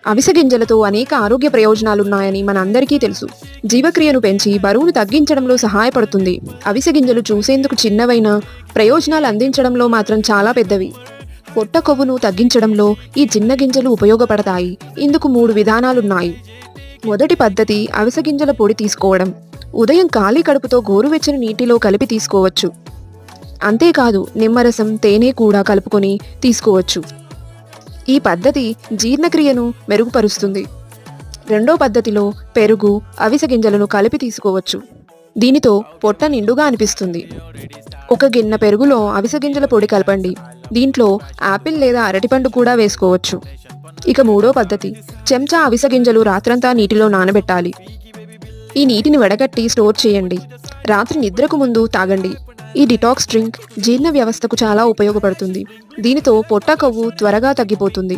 అవిసె గింజలతో అనేక ఆరోగ్య ప్రయోజనాలున్నాయని మనందరికీ తెలుసు. జీవక్రియను పెంచి బరువును తగ్గించడంలో సహాయపడుతుంది. అవిసె గింజలు చూసేందుకు చిన్నవైనా ప్రయోజనాలు అందించడంలో మాత్రం చాలా పెద్దవి. పొట్ట కొవ్వును తగ్గించడంలో ఈ చిన్న గింజలు ఉపయోగపడతాయి. ఇందుకు 3 విధానాలున్నాయి. మొదటి పద్ధతి అవిసె గింజల పొడి తీసుకోవడం. ఉదయం ఖాళీ కడుపుతో గోరువెచ్చని నీటిలో కలిపి తీసుకోవచ్చు. అంతేకాదు నిమ్మరసం, తేనె కూడా కలుపుకొని తీసుకోవచ్చు. ఈ పద్ధతి జీర్ణక్రియను మెరుగుపరుస్తుంది. రెండో పద్ధతిలో పెరుగు, అవిసె గింజలను కలిపి తీసుకోవచ్చు. దీనితో పొట్ట నిండుగా అనిపిస్తుంది. 1 గిన్నె పెరుగులో అవిసె గింజల పొడి కలపండి. దీంట్లో యాపిల్ లేదా అరటిపండు కూడా వేసుకోవచ్చు. ఇక మూడో పద్ధతి, చెంచా అవిసె గింజలు రాత్రంతా నీటిలో నానబెట్టాలి. ఈ నీటిని వడగట్టి స్టోర్ చేయండి. రాత్రి నిద్రకు ముందు తాగండి. ఈ డిటాక్స్ డ్రింక్ జీర్ణ వ్యవస్థకు చాలా ఉపయోగపడుతుంది. దీనితో పొట్ట కొవ్వు త్వరగా తగ్గిపోతుంది.